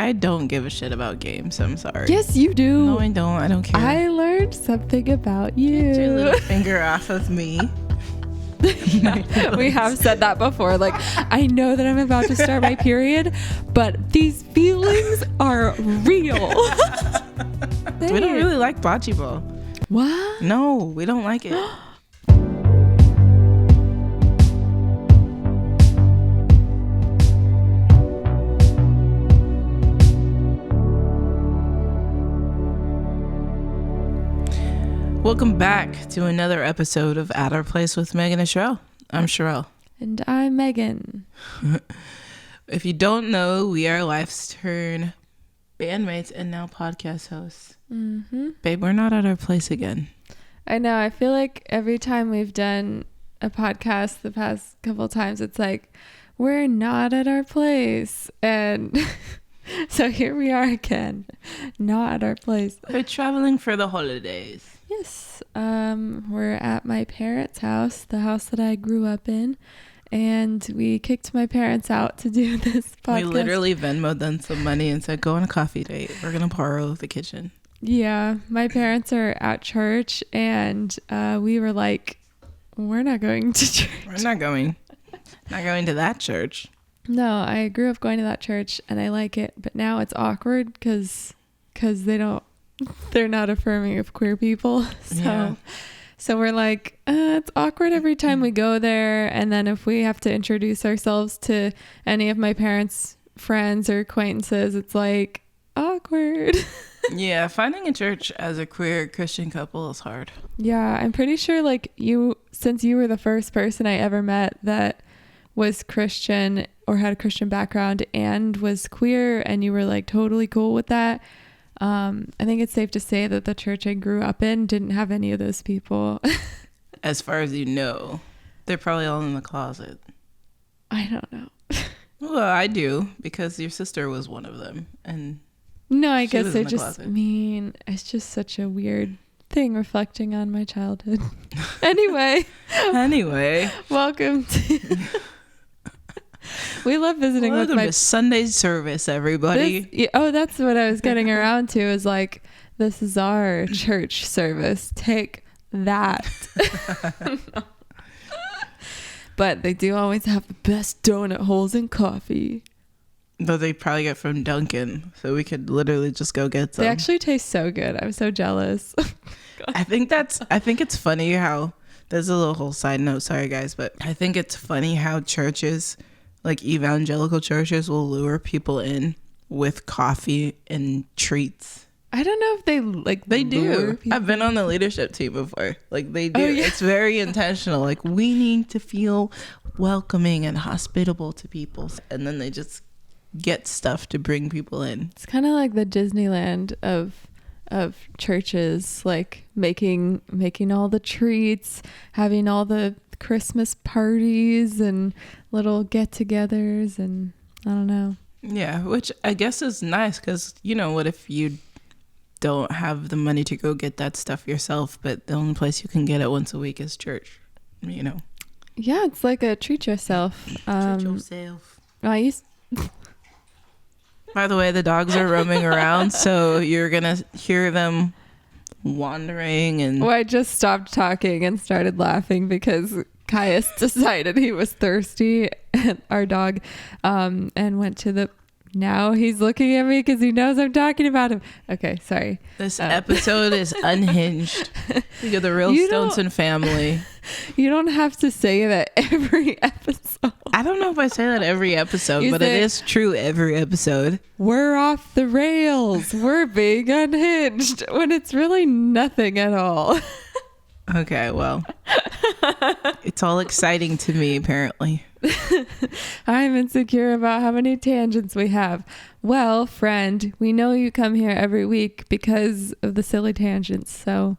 I don't give a shit about games. I'm sorry. Yes, you do. No, I don't. I don't care. I learned something about you. Get your little finger off of me. We have said that before. Like, I know that I'm about to start my period, but these feelings are real. We don't really like bocce ball. What? No, we don't like it. Welcome back to another episode of At Our Place with Megan and Sherelle. I'm Sherelle. And I'm Megan. If you don't know, we are Life's Turn bandmates and now podcast hosts. Mm-hmm. Babe, we're not at our place again. I know. I feel like every time we've done a podcast the past couple of times, it's like, we're not at our place. And so here we are again, not at our place. We're traveling for the holidays. Yes. We're at my parents' house, the house that I grew up in. And we kicked my parents out to do this podcast. We literally Venmo'd them some money and said, go on a coffee date. We're going to borrow the kitchen. Yeah. My parents are at church and we were like, we're not going to church. We're not going to that church. No, I grew up going to that church and I like it. But now it's awkward because they're not affirming of queer people. So we're like, it's awkward every time we go there. And then if we have to introduce ourselves to any of my parents' friends or acquaintances, it's like awkward. Yeah, finding a church as a queer Christian couple is hard. Yeah, I'm pretty sure like since you were the first person I ever met that was Christian or had a Christian background and was queer and you were like totally cool with that. I think it's safe to say that the church I grew up in didn't have any of those people. As far as you know, they're probably all in the closet. I don't know. Well, I do, because your sister was one of them. And no, I guess they're just mean. It's just such a weird thing reflecting on my childhood. Anyway, welcome to... We love visiting with my Sunday service, everybody. That's what I was getting around to, is like, this is our church service. Take that. No. But they do always have the best donut holes and coffee. Though they probably get from Dunkin', so we could literally just go get some. They actually taste so good. I'm so jealous. I think it's funny how, there's a little whole side note, sorry guys, but I think it's funny how churches, like evangelical churches, will lure people in with coffee and treats. I don't know if they do. I've been on the leadership team before. Like they do. Oh, yeah. It's very intentional. Like, we need to feel welcoming and hospitable to people. And then they just get stuff to bring people in. It's kind of like the Disneyland of churches, like making all the treats, having all the Christmas parties and little get-togethers, and I don't know. Yeah, which I guess is nice, because you know what, if you don't have the money to go get that stuff yourself, but the only place you can get it once a week is church, you know. Yeah, it's like a treat yourself. Treat yourself. By the way, the dogs are roaming around, so you're gonna hear them wandering. And I just stopped talking and started laughing because Caius decided he was thirsty, our dog, and went to now he's looking at me because he knows I'm talking about him. Okay, sorry. This episode is unhinged. You're the real Stonson family. You don't have to say that every episode. I don't know if I say that every episode, but it is true every episode. We're off the rails. We're being unhinged when it's really nothing at all. Okay, well, it's all exciting to me, apparently. I'm insecure about how many tangents we have. Well, friend, we know you come here every week because of the silly tangents, so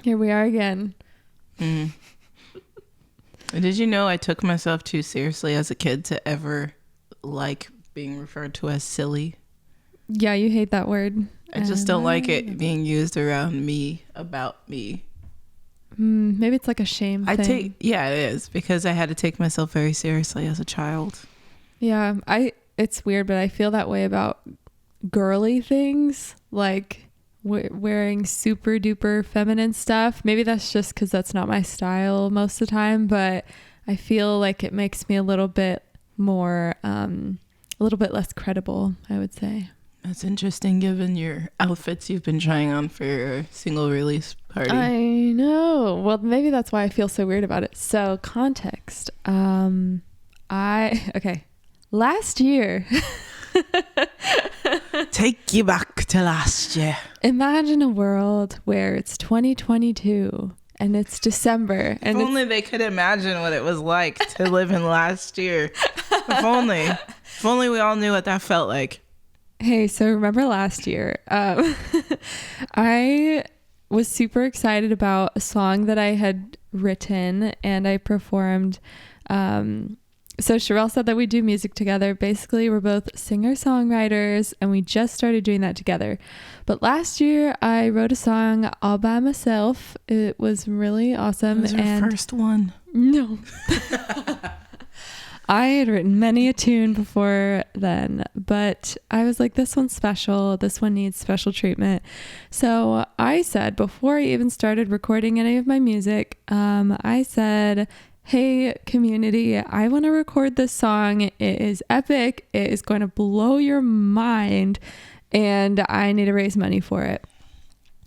here we are again. Did you know I took myself too seriously as a kid to ever like being referred to as silly? Yeah, you hate that word. I just don't like it being used around me, about me. Maybe it's like a shame thing. Yeah, it is, because I had to take myself very seriously as a child. Yeah, it's weird, but I feel that way about girly things, like wearing super duper feminine stuff. Maybe that's just because that's not my style most of the time, but I feel like it makes me a little bit more, a little bit less credible, I would say. That's interesting given your outfits you've been trying on for your single release party. I know. Well, maybe that's why I feel so weird about it. So context. Okay. Last year. Take you back to last year. Imagine a world where it's 2022 and it's December. And if only they could imagine what it was like to live in last year. If only we all knew what that felt like. Hey, so remember last year, I was super excited about a song that I had written and I performed. So Sherelle said that we do music together. Basically, we're both singer-songwriters and we just started doing that together. But last year, I wrote a song all by myself. It was really awesome. It was your first one. No. I had written many a tune before then, but I was like, this one's special. This one needs special treatment. So I said, before I even started recording any of my music, I said, hey, community, I want to record this song. It is epic. It is going to blow your mind, and I need to raise money for it.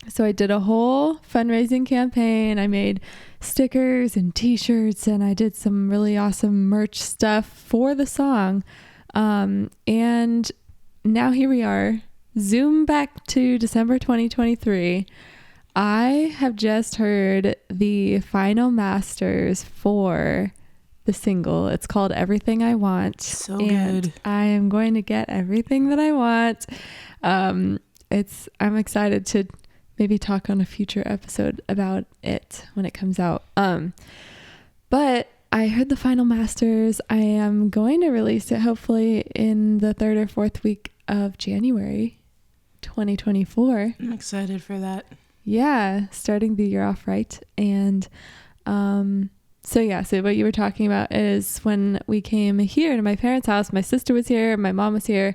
So I did a whole fundraising campaign. I made stickers and t-shirts and I did some really awesome merch stuff for the song. And now here we are. Zoom back to December 2023. I have just heard the final masters for the single. It's called Everything I Want. So and good. I am going to get everything that I want. I'm excited to maybe talk on a future episode about it when it comes out. But I heard the final masters. I am going to release it hopefully in the 3rd or 4th week of January 2024. I'm excited for that. Yeah, starting the year off right. And so what you were talking about is when we came here to my parents' house, my sister was here, my mom was here,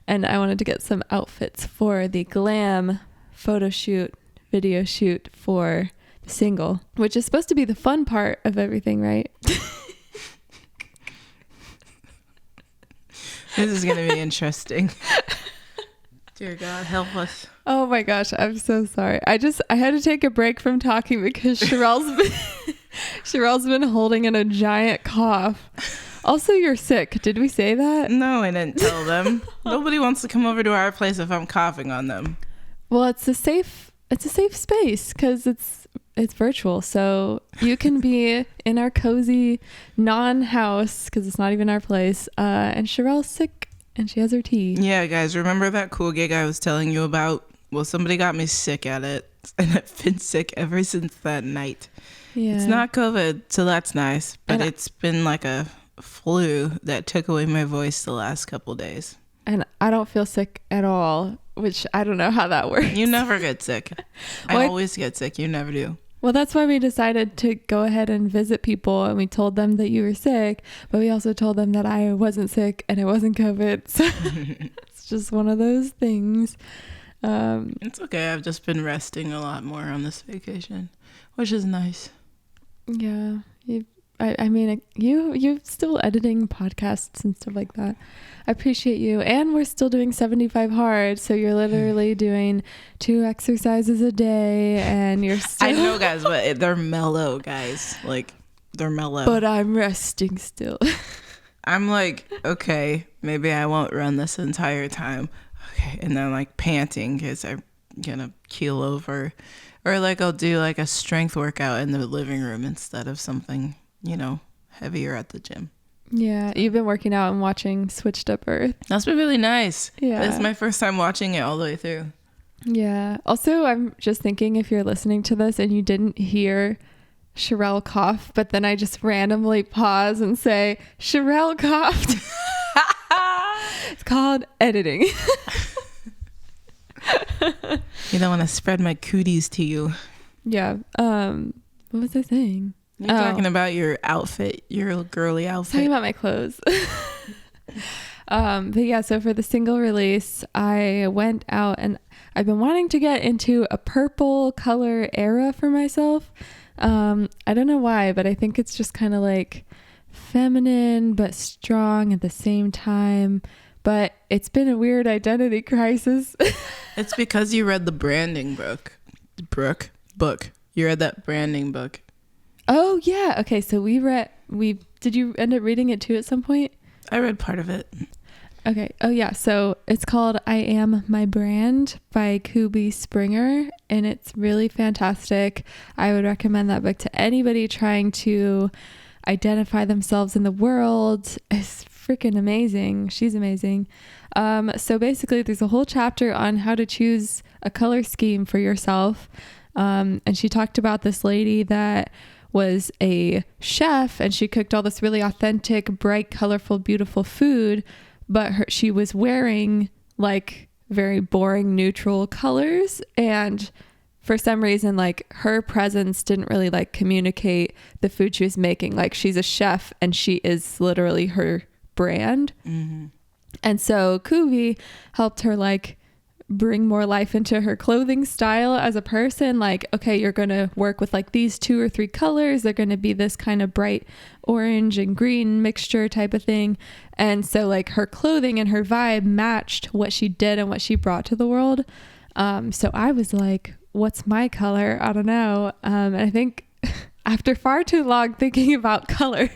and I wanted to get some outfits for the glam photo shoot, video shoot for the single, which is supposed to be the fun part of everything, right? This is going to be interesting. Dear God, help us. Oh my gosh, I'm so sorry. I had to take a break from talking because Sherelle's been holding in a giant cough. Also, you're sick. Did we say that? No, I didn't tell them. Nobody wants to come over to our place if I'm coughing on them. Well, it's a safe space because it's virtual. So you can be in our cozy non-house because it's not even our place. And Sherelle's sick and she has her tea. Yeah, guys, remember that cool gig I was telling you about? Well, somebody got me sick at it and I've been sick ever since that night. Yeah. It's not COVID, so that's nice. But it's been like a flu that took away my voice the last couple days. And I don't feel sick at all, which I don't know how that works. You never get sick. I always get sick. You never do. Well, that's why we decided to go ahead and visit people, and we told them that you were sick, but we also told them that I wasn't sick and it wasn't COVID. So it's just one of those things. It's okay. I've just been resting a lot more on this vacation, which is nice. Yeah. You're still editing podcasts and stuff like that. I appreciate you. And we're still doing 75 hard. So you're literally doing 2 exercises a day and you're still... I know, guys, but they're mellow, guys. Like, they're mellow. But I'm resting still. I'm like, okay, maybe I won't run this entire time. Okay. And then like panting because I'm going to keel over. Or like I'll do like a strength workout in the living room instead of something, heavier at the gym. Yeah, you've been working out and watching Switched Up Earth. That's been really nice. Yeah. It's my first time watching it all the way through. Yeah. Also, I'm just thinking if you're listening to this and you didn't hear Sherelle cough, but then I just randomly pause and say, Sherelle coughed. It's called editing. You don't want to spread my cooties to you. Yeah. What was I saying? You're talking about your outfit, your girly outfit. Talking about my clothes. But yeah, so for the single release, I went out and I've been wanting to get into a purple color era for myself. I don't know why, but I think it's just kind of like feminine but strong at the same time. But it's been a weird identity crisis. It's because you read the branding book. You read that branding book. Oh yeah. Okay, so did you end up reading it too at some point? I read part of it. Okay. Oh yeah. So it's called I Am My Brand by Kubi Springer, and it's really fantastic. I would recommend that book to anybody trying to identify themselves in the world. It's freaking amazing. She's amazing. So basically there's a whole chapter on how to choose a color scheme for yourself. And she talked about this lady that was a chef and she cooked all this really authentic, bright, colorful, beautiful food, but she was wearing like very boring neutral colors, and for some reason like her presence didn't really like communicate the food she was making. Like she's a chef and she is literally her brand. Mm-hmm. And so Kuvi helped her like bring more life into her clothing style as a person. Like, okay, you're going to work with like these 2 or 3 colors. They're going to be this kind of bright orange and green mixture type of thing. And so like her clothing and her vibe matched what she did and what she brought to the world. So I was like, what's my color? I don't know. And I think after far too long thinking about colors,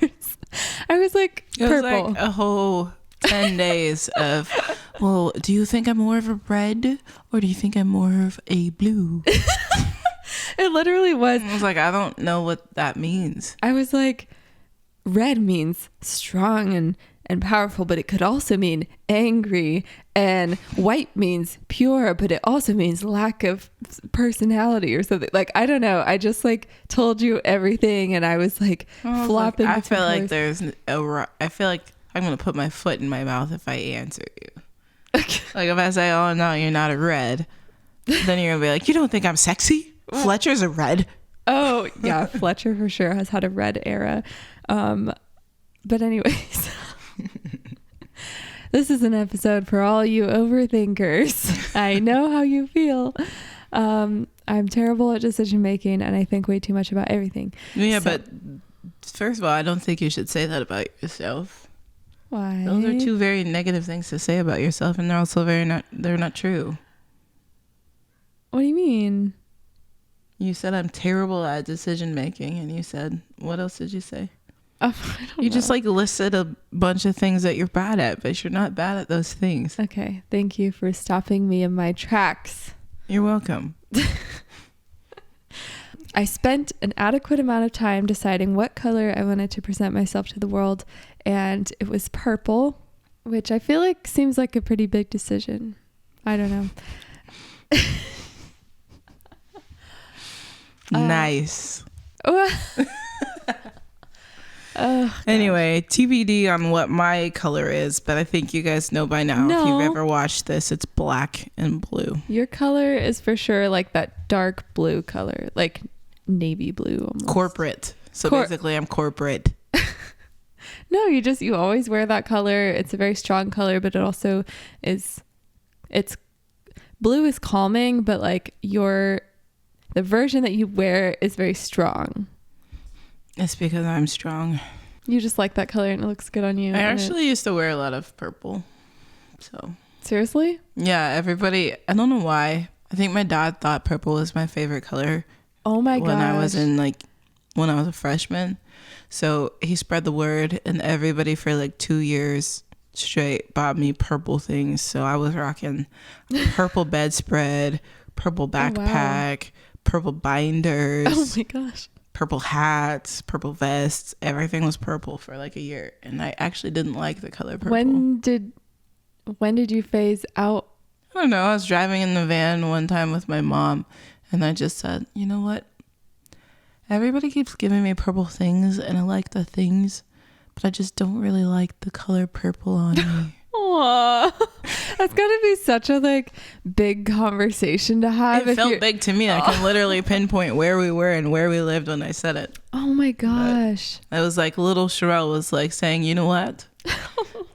I was like, purple. It was like a whole 10 days of, well, do you think I'm more of a red or do you think I'm more of a blue? It literally was. I was like, I don't know what that means. I was like, red means strong and powerful, but it could also mean angry, and white means pure, but it also means lack of personality or something. Like, I don't know. I just like told you everything, and I was like flopping. Like, I feel like I'm going to put my foot in my mouth if I answer you. Like if I say, oh no, you're not a red, then you're going to be like, you don't think I'm sexy? Fletcher's a red. Oh yeah. Fletcher for sure has had a red era. But anyways, this is an episode for all you overthinkers. I know how you feel. I'm terrible at decision making and I think way too much about everything. Yeah, so, but first of all, I don't think you should say that about yourself. Why? Those are 2 very negative things to say about yourself, and they're also they're not true. What do you mean? You said I'm terrible at decision making, and you said, what else did you say? I don't know. Just like listed a bunch of things that you're bad at, but you're not bad at those things. Okay. Thank you for stopping me in my tracks. You're welcome. I spent an adequate amount of time deciding what color I wanted to present myself to the world, and it was purple, which I feel like seems like a pretty big decision. I don't know. Nice. Anyway, TBD on what my color is, but I think you guys know by now. No. If you've ever watched this, it's black and blue. Your color is for sure like that dark blue color, like navy blue almost. Corporate. So basically I'm corporate. No, you always wear that color. It's a very strong color, but it also it's blue is calming, but like the version that you wear is very strong. It's because I'm strong. You just like that color and it looks good on you. I actually used to wear a lot of purple. So seriously? Yeah, everybody, I don't know why. I think my dad thought purple was my favorite color. Oh my god. When I was a freshman. So he spread the word and everybody for like 2 years straight bought me purple things. So I was rocking purple bedspread, purple backpack, purple binders. Oh my gosh. Purple hats, purple vests. Everything was purple for like a year. And I actually didn't like the color purple. When did you phase out? I don't know. I was driving in the van one time with my mom and I just said, you know what? Everybody keeps giving me purple things and I like the things, but I just don't really like the color purple on me. Aww. That's gotta be such a like big conversation to have. It felt big to me. I can literally pinpoint where we were and where we lived when I said it. Oh my gosh. But it was like little Sherelle was like saying, you know what?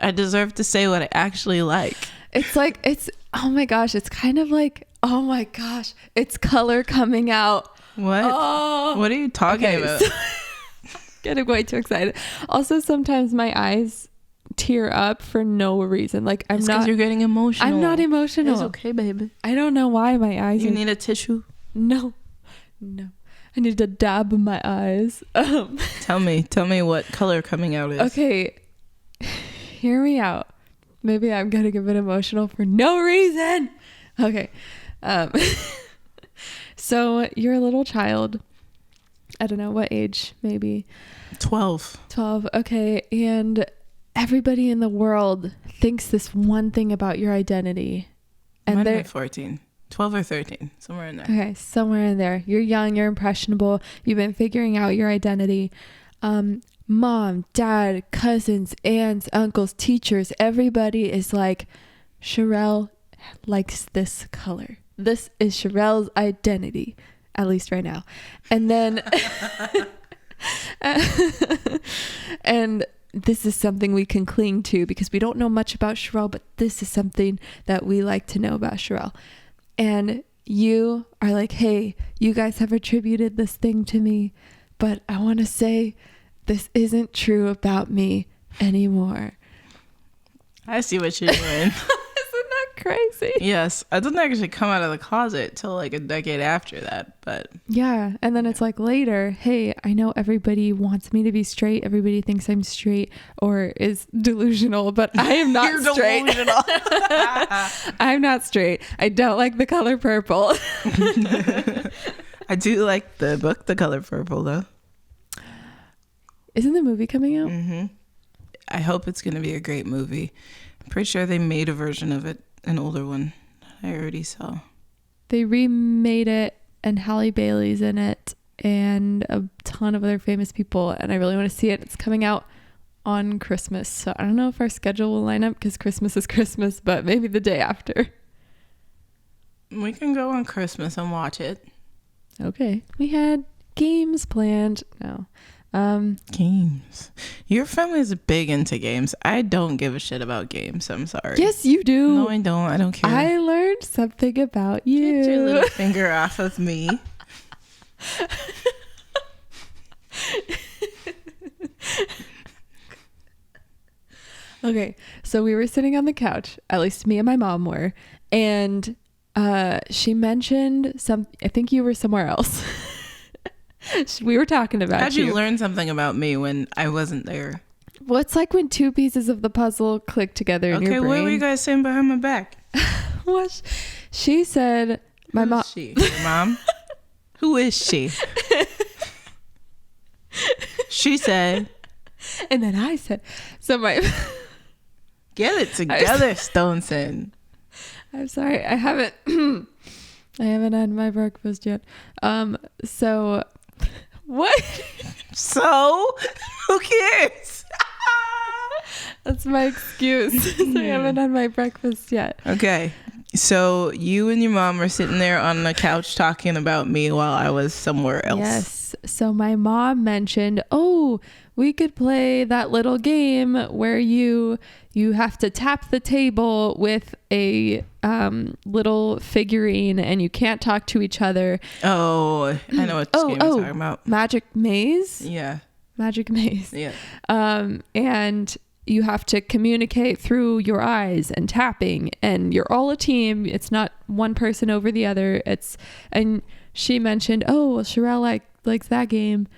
I deserve to say what I actually like. Oh my gosh, it's kind of like, oh my gosh, it's color coming out. What? Oh. What are you talking about? So, getting way too excited. Also, sometimes my eyes tear up for no reason. Like I'm not. You're getting emotional. I'm not emotional. It's okay, baby. I don't know why my eyes. You need a tissue? No. I need to dab my eyes. Tell me what color coming out is. Okay, hear me out. Maybe I'm getting a bit emotional for no reason. Okay. So you're a little child. I don't know what age, maybe 12. Okay. And everybody in the world thinks this one thing about your identity. And they're 14, 12 or 13, somewhere in there. Okay. Somewhere in there. You're young, you're impressionable. You've been figuring out your identity. Mom, dad, cousins, aunts, uncles, teachers, everybody is like, Sherelle likes this color. This is Sherelle's identity, at least right now. And then, and this is something we can cling to because we don't know much about Sherelle, but this is something that we like to know about Sherelle. And you are like, hey, you guys have attributed this thing to me, but I want to say this isn't true about me anymore. I see what you're doing. Isn't that crazy? Yes. I didn't actually come out of the closet till like a decade after that, but yeah. And then it's like later, hey, I know everybody wants me to be straight. Everybody thinks I'm straight or is delusional, but I am not You're straight. Delusional. I'm not straight. I don't like the color purple. I do like the book, The Color Purple, though. Isn't the movie coming out? Mm-hmm. I hope it's going to be a great movie. I'm pretty sure they made a version of it, an older one. I already saw. They remade it, and Halle Bailey's in it, and a ton of other famous people, and I really want to see it. It's coming out on Christmas, so I don't know if our schedule will line up because Christmas is Christmas, but maybe the day after. We can go on Christmas and watch it. Okay. We had games planned. No. Games. Your family is big into games. I don't give a shit about games. I'm sorry. Yes, you do. No, I don't. I don't care. I learned something about you. Get your little finger off of me. Okay, so we were sitting on the couch, at least me and my mom were, and she mentioned I think you were somewhere else. We were talking about How'd you learn something about me when I wasn't there? Well, it's like when two pieces of the puzzle click together in your brain. Okay, what were you guys saying behind my back? What? She said, my mom. She? Your mom? Who is she? She said. And then I said, so my. Get it together, Stoneson. I'm sorry, I haven't had my breakfast yet. So what? So who cares? That's my excuse. I haven't had my breakfast yet. Okay. So you and your mom were sitting there on the couch talking about me while I was somewhere else. Yes. So my mom mentioned, oh, we could play that little game where you have to tap the table with a little figurine and you can't talk to each other. Oh, I know what game you're talking about. Magic Maze? Yeah. Magic Maze. Yeah. And you have to communicate through your eyes and tapping, and you're all a team. It's not one person over the other. And she mentioned, oh, well, Sherelle likes that game.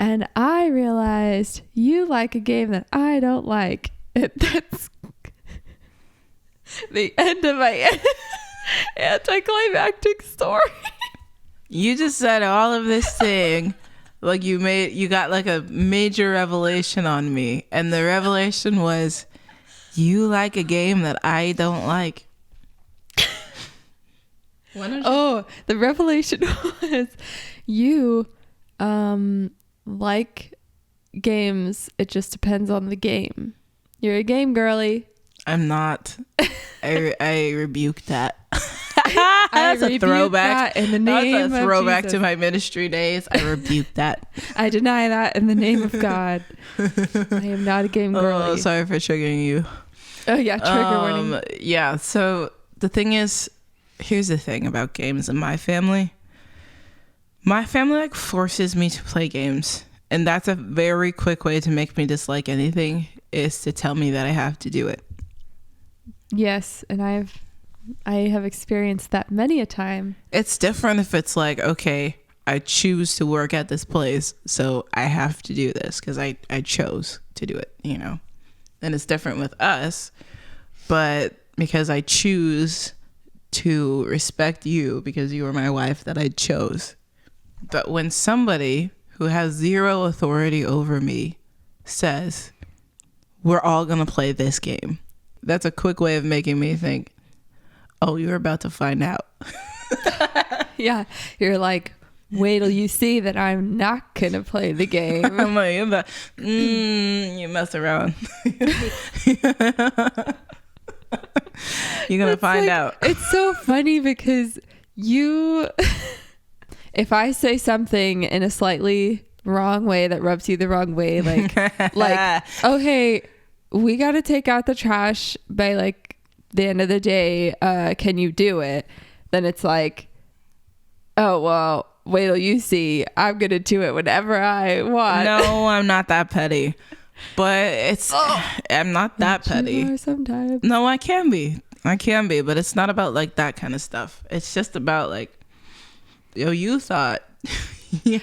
And I realized you like a game that I don't like. That's the end of my anticlimactic story. You just said all of this thing like you got like a major revelation on me, and the revelation was you like a game that I don't like. Oh, the revelation was you like games. It just depends on the game. You're a game girly. I'm not. I rebuke that. That's a throwback. In the name That's a throwback of to Jesus. my ministry days. I rebuke that. I deny that in the name of God. I am not a game girl. Oh, sorry for triggering you. Oh yeah, trigger warning. Yeah, so the thing is, here's the thing about games in my family. My family like forces me to play games, and that's a very quick way to make me dislike anything, is to tell me that I have to do it. Yes, and I have experienced that many a time. It's different if it's like, okay, I choose to work at this place, so I have to do this because I chose to do it, you know. And it's different with us, but because I choose to respect you because you were my wife that I chose. But when somebody who has zero authority over me says, we're all going to play this game, that's a quick way of making me think, oh, you're about to find out. Yeah, you're like, wait till you see that I'm not going to play the game. I'm like, you mess around. You're going to find out. It's so funny because if I say something in a slightly wrong way that rubs you the wrong way, like, oh, hey, we got to take out the trash by like the end of the day. Can you do it? Then it's like, oh, well, wait till you see. I'm going to do it whenever I want. No, I'm not that petty. But I'm not that petty. You are sometimes. No, I can be, but it's not about like that kind of stuff. It's just about like, yo, you thought you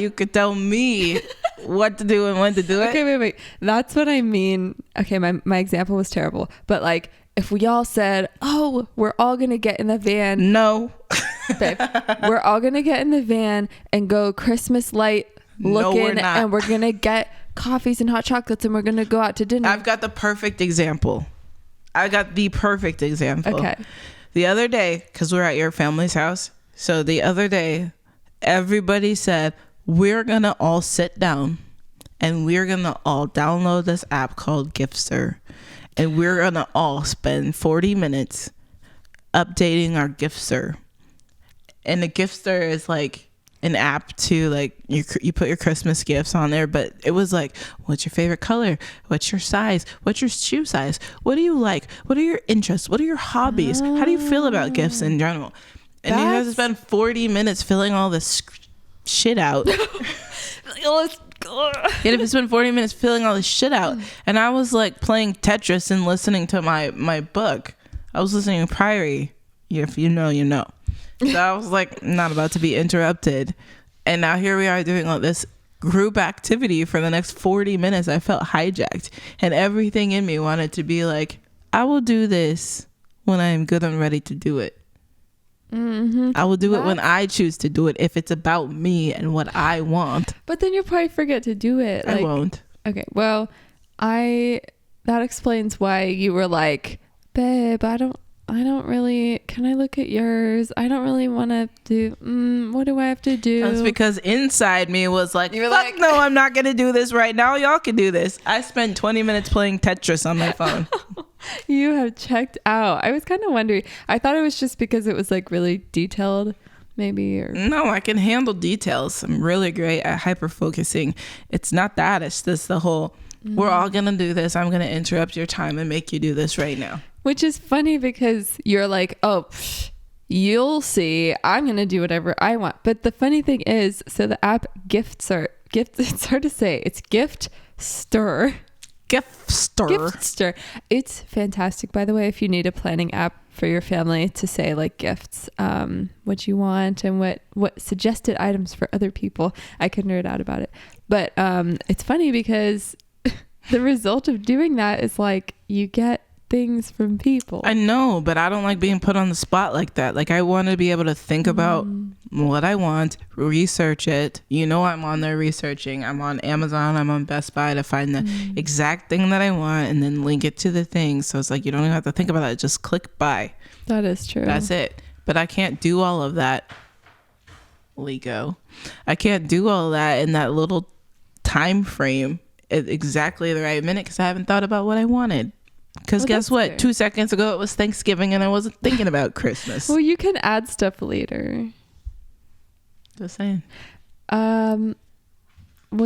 could tell me what to do and when to do it. Okay, wait. That's what I mean. Okay, my example was terrible. But like, if we all said, oh, we're all going to get in the van. No. Babe, we're all going to get in the van and go Christmas light looking. No, we're not. And we're going to get coffees and hot chocolates and we're going to go out to dinner. I've got the perfect example. Okay. The other day, because we're at your family's house. So the other day, everybody said, we're going to all sit down and we're going to all download this app called Giftster. And we're going to all spend 40 minutes updating our Giftster. And the Giftster is like an app to like, you put your Christmas gifts on there, but it was like, what's your favorite color? What's your size? What's your shoe size? What do you like? What are your interests? What are your hobbies? How do you feel about gifts in general? And you have to spend 40 minutes filling all this shit out. You have to spend 40 minutes filling all this shit out. And I was like playing Tetris and listening to my book. I was listening to Priory. If you know, you know. So I was like, not about to be interrupted. And now here we are doing all this group activity for the next 40 minutes. I felt hijacked. And everything in me wanted to be like, I will do this when I am good and ready to do it. Mm-hmm. I will do it when I choose to do it, if it's about me and what I want. But then you'll probably forget to do it. I won't. Okay, well, that explains why you were like, babe, I don't really, can I look at yours? I don't really want to do, what do I have to do? That's because inside me was like, fuck no, I'm not going to do this right now. Y'all can do this. I spent 20 minutes playing Tetris on my phone. You have checked out. I was kind of wondering. I thought it was just because it was like really detailed, maybe. Or no, I can handle details. I'm really great at hyper focusing. It's not that. It's just the whole, we're all going to do this. I'm going to interrupt your time and make you do this right now. Which is funny because you're like, oh, you'll see. I'm going to do whatever I want. But the funny thing is, so the app Giftster, it's hard to say. It's Giftster. It's fantastic, by the way, if you need a planning app for your family to say like gifts, what you want and what suggested items for other people. I could nerd out about it. But it's funny because the result of doing that is like you get things from people. I know, but I don't like being put on the spot like that. Like I want to be able to think about what I want, research it. You know, I'm on there researching. I'm on Amazon, I'm on Best Buy to find the exact thing that I want and then link it to the thing. So it's like you don't even have to think about it. Just click buy. That is true. That's it. But I can't do all of that. Lego. I can't do all of that in that little time frame at exactly the right minute because I haven't thought about what I wanted. Because Well, guess that's what? fair. 2 seconds ago it was Thanksgiving and I wasn't thinking about Christmas. Well, you can add stuff later. Just saying. Well,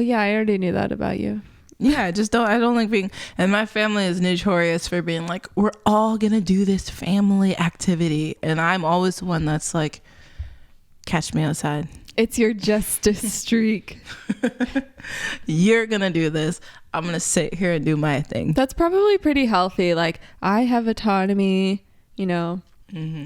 yeah, I already knew that about you. Yeah, I don't like being, and my family is notorious for being like, we're all gonna do this family activity, and I'm always the one that's like, catch me outside. It's your justice streak. You're gonna do this. I'm gonna sit here and do my thing. That's probably pretty healthy. Like, I have autonomy, you know,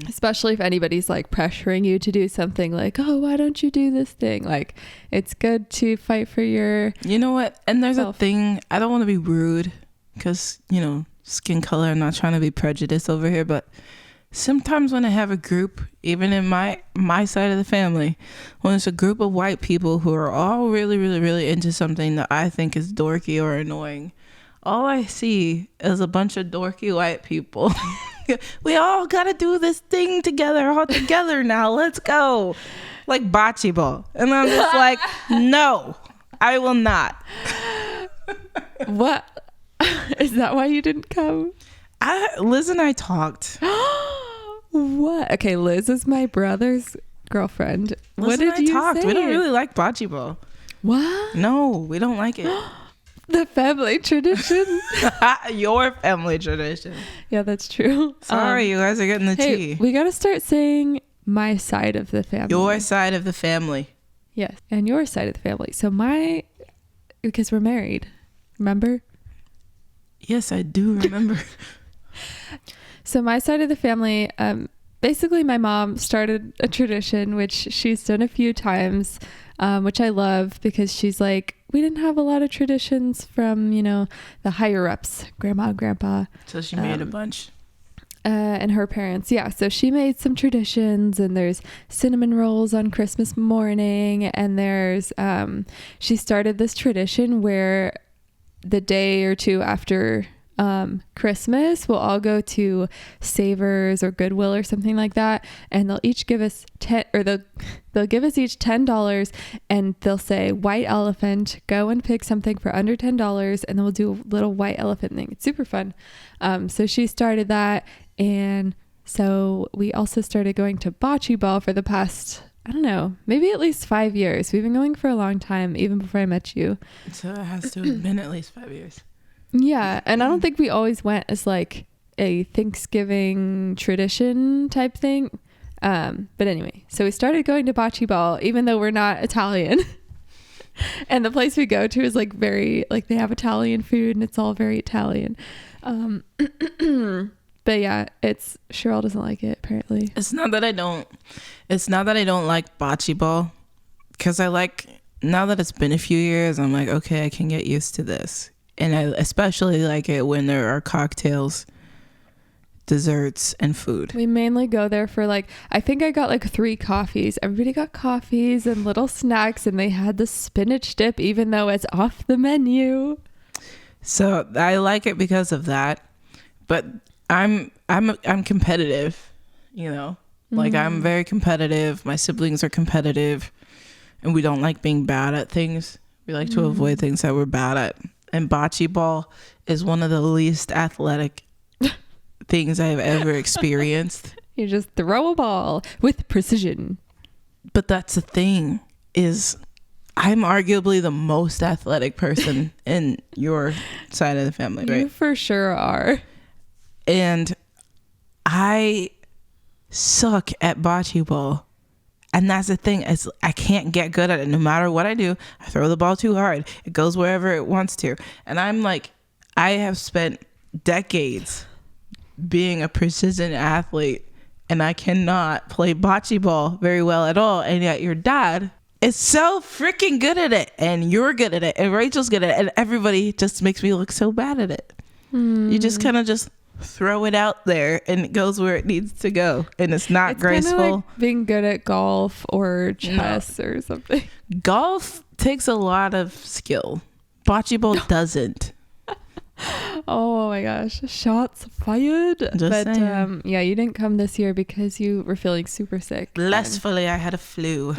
especially if anybody's like pressuring you to do something like, oh, why don't you do this thing? Like, it's good to fight for your... You know what? And there's self. a thing, I don't want to be rude because, you know, skin color, I'm not trying to be prejudiced over here, but sometimes when I have a group, even in my side of the family, when it's a group of white people who are all really, really, really into something that I think is dorky or annoying, all I see is a bunch of dorky white people. We all gotta do this thing together, all together now. Let's go. Like bocce ball. And I'm just like, no, I will not. What? Is that why you didn't come? Liz and I talked. What? Okay, Liz is my brother's girlfriend. Liz What and did I you talked. say? We don't really like bocce ball. What? No, we don't like it. The family tradition. Your family tradition. Yeah, that's true. Sorry, you guys are getting the Hey, tea. we gotta start saying my side of the family. Your side of the family. Yes, and your side of the family. So because we're married, remember? Yes, I do remember. So my side of the family, basically my mom started a tradition, which she's done a few times, which I love because she's like, we didn't have a lot of traditions from, you know, the higher ups, grandma, grandpa. So she made a bunch. And her parents. Yeah. So she made some traditions, and there's cinnamon rolls on Christmas morning. And there's, she started this tradition where the day or two after Christmas, we'll all go to Savers or Goodwill or something like that, and they'll each give us they'll give us each $10, and they'll say white elephant, go and pick something for under $10, and then we'll do a little white elephant thing. It's super fun. So she started that, and so we also started going to bocce ball for the past, I don't know, maybe at least 5 years. We've been going for a long time, even before I met you. So it has to have been at least 5 years. Yeah, and I don't think we always went as like a Thanksgiving tradition type thing. But anyway, so we started going to bocce ball, even though we're not Italian. And the place we go to is like very, like they have Italian food and it's all very Italian. But yeah, Cheryl doesn't like it apparently. It's not that I don't like bocce ball, because now that it's been a few years, I'm like, okay, I can get used to this. And I especially like it when there are cocktails, desserts, and food. We mainly go there for I think I got 3 coffees. Everybody got coffees and little snacks, and they had the spinach dip, even though it's off the menu. So I like it because of that. But I'm competitive, you know. I'm very competitive. My siblings are competitive, and we don't like being bad at things. We like to avoid things that we're bad at. And bocce ball is one of the least athletic things I've ever experienced. You just throw a ball with precision. But that's the thing, is I'm arguably the most athletic person in your side of the family, right? You for sure are. And I suck at bocce ball. And that's the thing, is I can't get good at it. No matter what I do, I throw the ball too hard. It goes wherever it wants to. And I'm like, I have spent decades being a precision athlete, and I cannot play bocce ball very well at all. And yet your dad is so freaking good at it, and you're good at it, and Rachel's good at it, and everybody just makes me look so bad at it. You just kind of just throw it out there, and it goes where it needs to go, and it's not graceful. Kinda like being good at golf or chess or something. Golf takes a lot of skill. Bocce ball doesn't. Oh my gosh, shots fired. Just saying. Yeah, you didn't come this year because you were feeling super sick. Blissfully, I had a flu.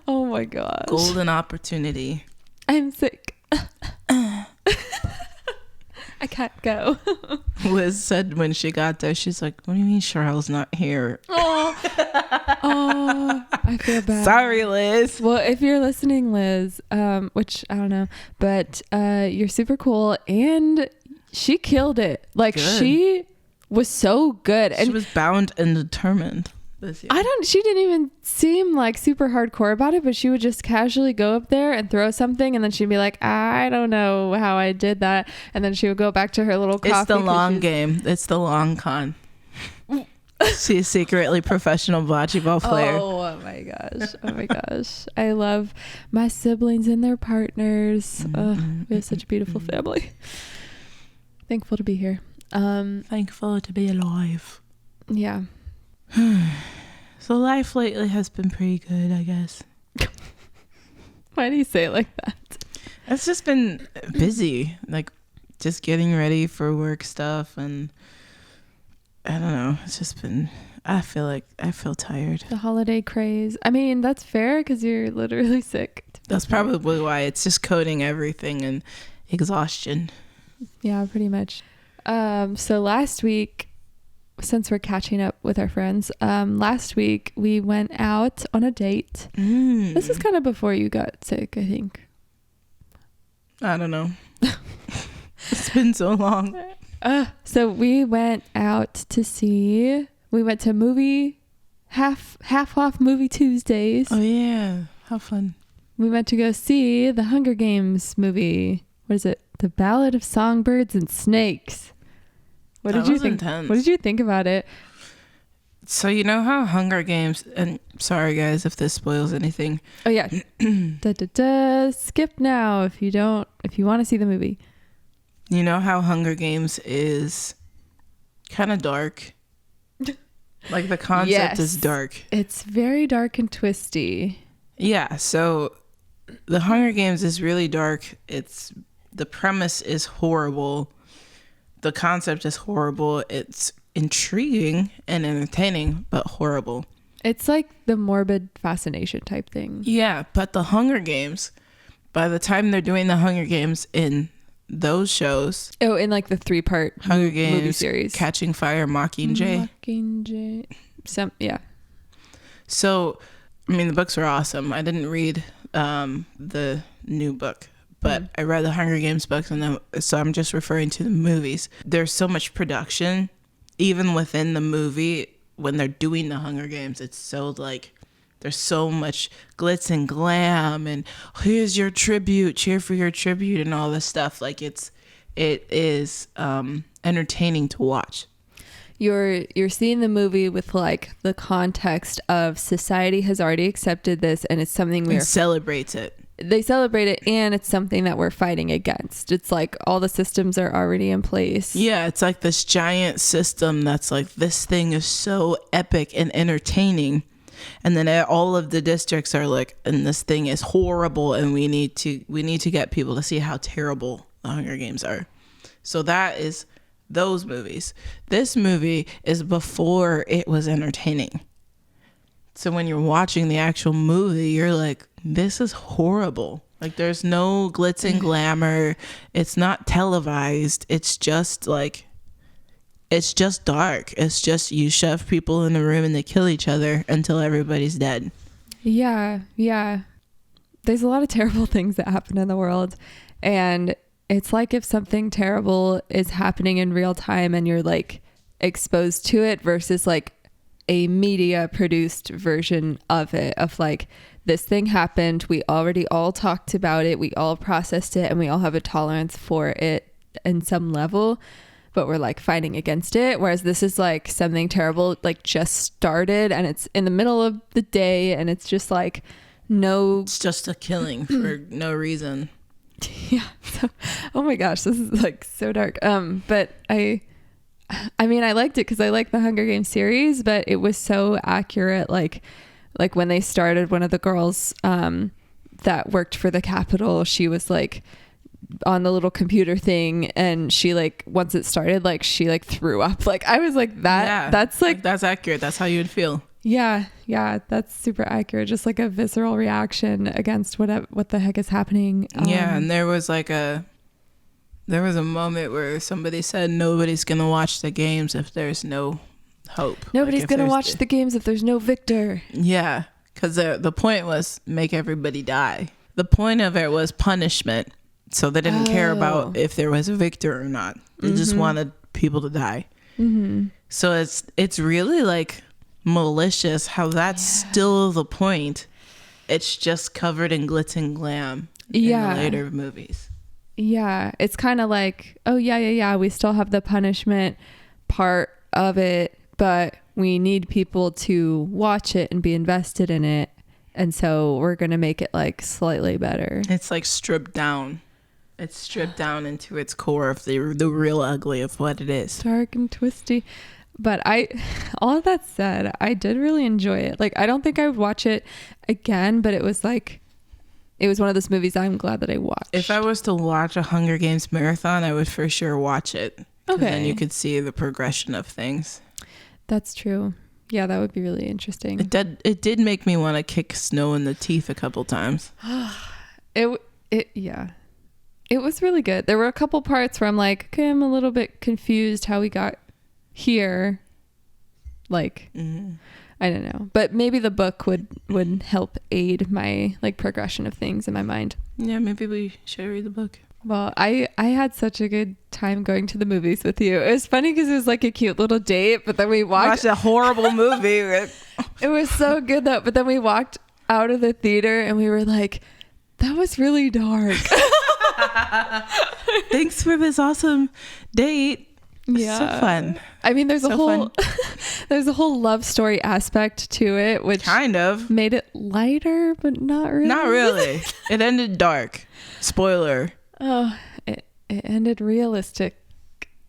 Oh my gosh. Golden opportunity. I'm sick. I can't go. Liz said when she got there, she's like, what do you mean Charles not here? Oh, I feel bad. Sorry, Liz. Well, if you're listening, Liz, which I don't know, but you're super cool, and she killed it. Like, Good. she was so good. And She was bound and determined this year. she didn't even seem like super hardcore about it, but she would just casually go up there and throw something, and then she'd be like, I don't know how I did that. And then she would go back to her little coffee. It's the long game. It's the long con. She's a secretly professional bocce ball player. Oh my gosh. Oh my gosh. I love my siblings and their partners. We have such a beautiful family. Thankful to be here. Thankful to be alive. Yeah. So life lately has been pretty good, I guess. Why do you say it like that? It's just been busy, like just getting ready for work stuff, and I don't know. It's just been, I feel tired. The holiday craze. I mean, that's fair because you're literally sick. That's probably why. It's just coding everything and exhaustion. Yeah, pretty much. So last week, since we're catching up with our friends, last week we went out on a date. This is kind of before you got sick, I think. I don't know. It's been so long. So we went out we went to movie, half off movie Tuesdays. Oh yeah, how fun. We went to go see the Hunger Games movie. What is it? The Ballad of Songbirds and Snakes. What did you think? Intense. What did you think about it? So you know how Hunger Games, and sorry guys if this spoils anything. Oh yeah. Skip now if you want to see the movie. You know how Hunger Games is kind of dark? Like the concept is dark. It's very dark and twisty. Yeah, so the Hunger Games is really dark. The premise is horrible. The concept is horrible. It's intriguing and entertaining, but horrible. It's like the morbid fascination type thing. Yeah, but the Hunger Games, by the time they're doing the Hunger Games in those shows, in like the 3-part Hunger Games, movie series, Catching Fire, Mockingjay. Yeah. So, I mean, the books are awesome. I didn't read the new book, but I read the Hunger Games books, and so I'm just referring to the movies. There's so much production, even within the movie, when they're doing the Hunger Games. It's so like, there's so much glitz and glam, and here's your tribute, cheer for your tribute, and all this stuff. Like it is entertaining to watch. You're seeing the movie with like the context of society has already accepted this, and it's something celebrates it. They celebrate it, and it's something that we're fighting against. It's like all the systems are already in place. Yeah, it's like this giant system that's like, this thing is so epic and entertaining, and then all of the districts are like, and this thing is horrible, and we need to get people to see how terrible the Hunger Games are. So that is those movies. This movie is before it was entertaining. So when you're watching the actual movie, you're like, this is horrible. Like, there's no glitz and glamour. It's not televised. It's just like, it's just dark. It's just you shove people in a room and they kill each other until everybody's dead. Yeah. There's a lot of terrible things that happen in the world. And it's like if something terrible is happening in real time and you're like exposed to it versus like a media produced version of it, of like, this thing happened, we already all talked about it, we all processed it, and we all have a tolerance for it in some level, but we're like fighting against it. Whereas this is like something terrible like just started, and it's in the middle of the day, and it's just like it's just a killing for no reason. Yeah. So, oh my gosh, this is like so dark. But I mean, I liked it because I like the Hunger Games series, but it was so accurate. Like when they started, one of the girls that worked for the Capitol, she was like on the little computer thing, and she like, once it started, like she like threw up. Like I was like, that's like that's accurate. That's how you would feel. Yeah, that's super accurate. Just like a visceral reaction against what the heck is happening. Yeah, and there was like a There was a moment where somebody said nobody's gonna watch the games if there's no hope. Nobody's gonna watch the games if there's no victor. Yeah, because the point was make everybody die. The point of it was punishment. So they didn't care about if there was a victor or not. They just wanted people to die. Mm-hmm. So it's really like malicious how that's still the point. It's just covered in glitz and glam in the later movies. Yeah, it's kind of like, oh yeah, we still have the punishment part of it, but we need people to watch it and be invested in it, and so we're gonna make it like slightly better. It's like stripped down. It's stripped down into its core of the real ugly of what it is. Dark and twisty. But all of that said, I did really enjoy it. Like, I don't think I would watch it again, but it was one of those movies I'm glad that I watched. If I was to watch a Hunger Games marathon, I would for sure watch it. Okay. Then you could see the progression of things. That's true. Yeah, that would be really interesting. It did make me want to kick Snow in the teeth a couple times. It was really good. There were a couple parts where I'm like, okay, I'm a little bit confused how we got here. Like, I don't know. But maybe the book would help aid my like progression of things in my mind. Yeah, maybe we should read the book. Well, I had such a good time going to the movies with you. It was funny because it was like a cute little date, but then we watched a horrible movie. It was so good though. But then we walked out of the theater and we were like, that was really dark. Thanks for this awesome date. Yeah, so fun. I mean, there's a whole love story aspect to it, which kind of made it lighter, but not really. Not really. It ended dark. Spoiler. Oh, it ended realistic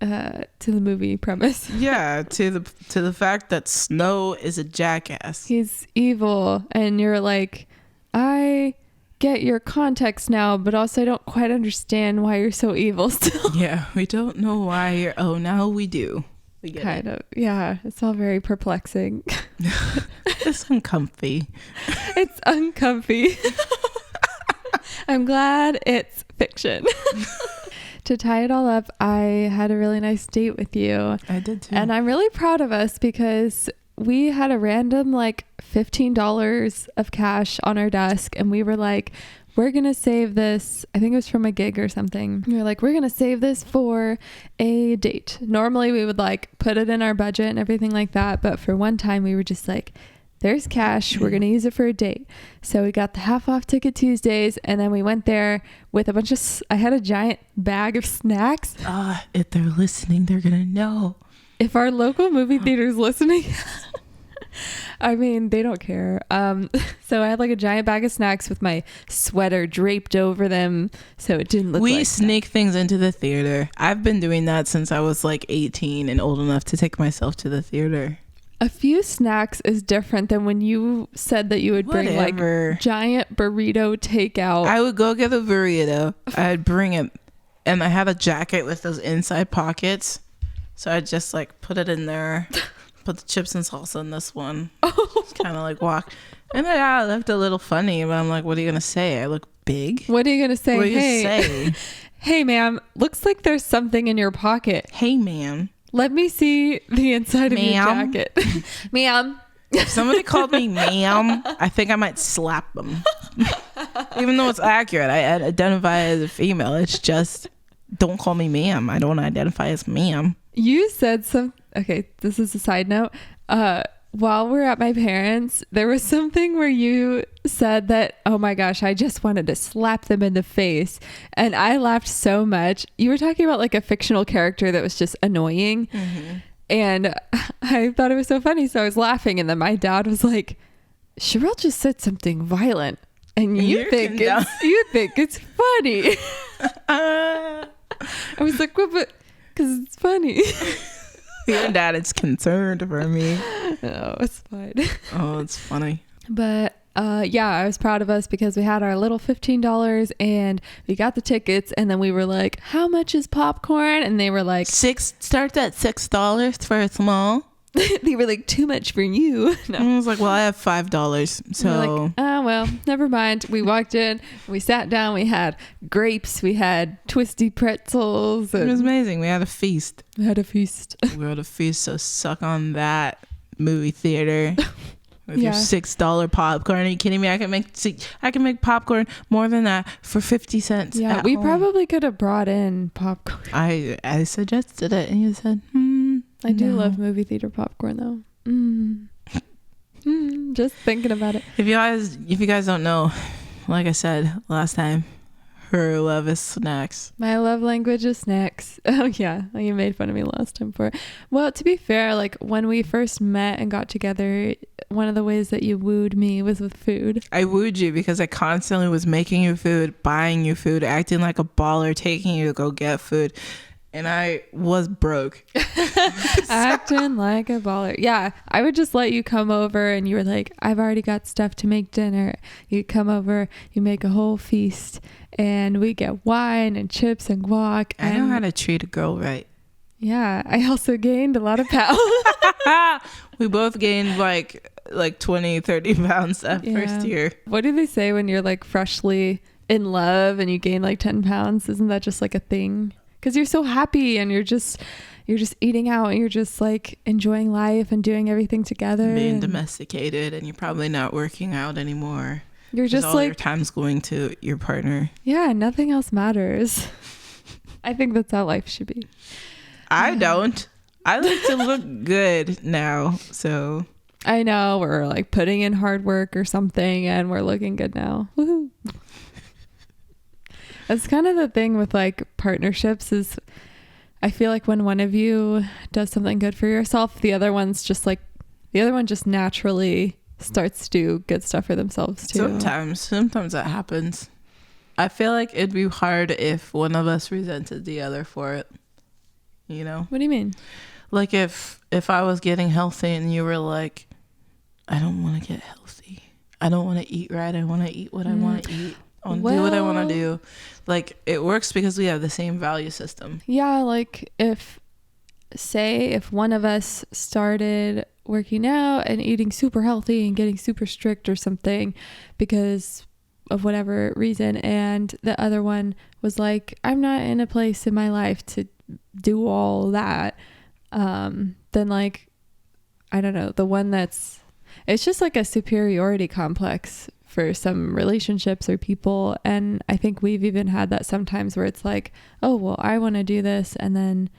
to the movie premise. Yeah, to the fact that Snow is a jackass. He's evil, and you're like, I get your context now, but also I don't quite understand why you're so evil still. Yeah, we don't know why you're. Oh, now we do. We get kind of. Yeah, it's all very perplexing. It's uncomfy. It's uncomfy. I'm glad it's fiction. To tie it all up, I had a really nice date with you. I did too. And I'm really proud of us because we had a random like $15 of cash on our desk, and we were like, we're going to save this. I think it was from a gig or something. We were like, we're going to save this for a date. Normally we would like put it in our budget and everything like that. But for one time we were just like, there's cash. We're going to use it for a date. So we got the half off Ticket Tuesdays, and then we went there with a bunch of, I had a giant bag of snacks. If they're listening, they're going to know. If our local movie theater's listening, I mean, they don't care. So I had like a giant bag of snacks with my sweater draped over them, so it didn't look like we sneak things into the theater. I've been doing that since I was like 18 and old enough to take myself to the theater. A few snacks is different than when you said that you would bring like giant burrito takeout. I would go get a burrito. I'd bring it, and I had a jacket with those inside pockets. So I just like put it in there, put the chips and salsa in this one, kind of like walk. And then I looked a little funny, but I'm like, what are you going to say? I look big? What are you going to say? What are you say? Hey, ma'am, looks like there's something in your pocket. Hey, ma'am. Let me see the inside of your jacket. Ma'am. If somebody called me ma'am, I think I might slap them. Even though it's accurate, I identify as a female. It's just, don't call me ma'am. I don't identify as ma'am. You said okay, this is a side note. While we're at my parents', there was something where you said that, oh my gosh, I just wanted to slap them in the face. And I laughed so much. You were talking about like a fictional character that was just annoying. Mm-hmm. And I thought it was so funny. So I was laughing. And then my dad was like, Sherelle just said something violent. And you think it's funny. I was like, well, but because it's funny. Your dad is concerned for me. No, it's fine. Oh, it's funny. But yeah, I was proud of us because we had our little $15 and we got the tickets, and then we were like, how much is popcorn? And they were like, starts at $6 for a small. They were like, too much for you. No. I was like, well, I have $5. So we're like, oh, well, never mind. We walked in, we sat down, we had grapes, we had twisty pretzels. It was amazing. We had a feast. We had a feast. So suck on that, movie theater. With your $6 popcorn. Are you kidding me? I can make popcorn more than that for 50 cents. Yeah, we probably could have brought in popcorn. I suggested it and you said, I do love movie theater popcorn though. Just thinking about it. If you guys don't know, like I said last time, her love is snacks. My love language is snacks. Oh yeah, you made fun of me last time for it. Well, to be fair, like when we first met and got together, one of the ways that you wooed me was with food. I wooed you because I constantly was making you food, buying you food, acting like a baller, taking you to go get food. And I was broke. Acting like a baller. Yeah, I would just let you come over and you were like, I've already got stuff to make dinner. You come over, you make a whole feast, and we get wine and chips and guac. I know how to treat a girl right. Yeah, I also gained a lot of pounds. We both gained like 20, 30 pounds that first year. What do they say when you're like freshly in love and you gain like 10 pounds? Isn't that just like a thing? Because you're so happy and you're just eating out and you're just like enjoying life and doing everything together. Being domesticated, and you're probably not working out anymore. You're just all like your time's going to your partner. Yeah, nothing else matters. I think that's how life should be. I don't. I like to look good now, so. I know we're like putting in hard work or something and we're looking good now. Woohoo. That's kind of the thing with like partnerships is I feel like when one of you does something good for yourself, the other one just naturally starts to do good stuff for themselves too. Sometimes that happens. I feel like it'd be hard if one of us resented the other for it. You know? What do you mean? Like if I was getting healthy and you were like, I don't want to get healthy. I don't want to eat right. I want to eat what I want to eat. I want to do what I want to do. Like it works because we have the same value system. Yeah, like if one of us started working out and eating super healthy and getting super strict or something because of whatever reason, and the other one was like, I'm not in a place in my life to do all that, then like, I don't know, it's just like a superiority complex for some relationships or people. And I think we've even had that sometimes where it's like, oh, well, I want to do this. And then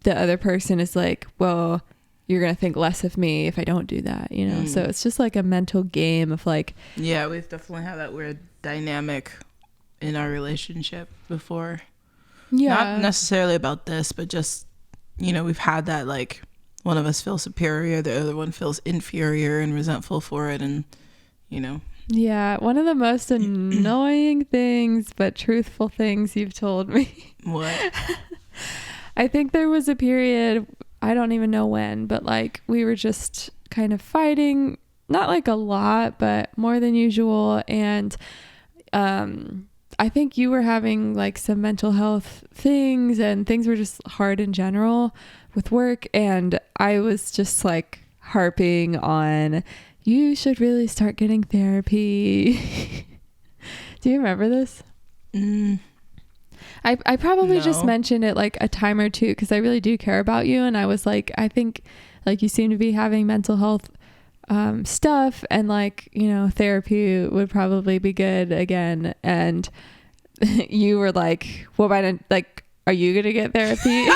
the other person is like, well, you're going to think less of me if I don't do that, you know? So it's just like a mental game of like. Yeah, we've definitely had that weird dynamic in our relationship before. Yeah. Not necessarily about this, but just, you know, we've had that like one of us feels superior, the other one feels inferior and resentful for it. And, you know. Yeah, one of the most annoying things, but truthful things you've told me. What? I think there was a period, I don't even know when, but like we were just kind of fighting, not like a lot, but more than usual. And I think you were having like some mental health things and things were just hard in general with work. And I was just like harping on, you should really start getting therapy. Do you remember this? I probably just mentioned it like a time or two because I really do care about you. And I was like, I think like you seem to be having mental health stuff and like, you know, therapy would probably be good again. And you were like, well, why don't, like, are you going to get therapy?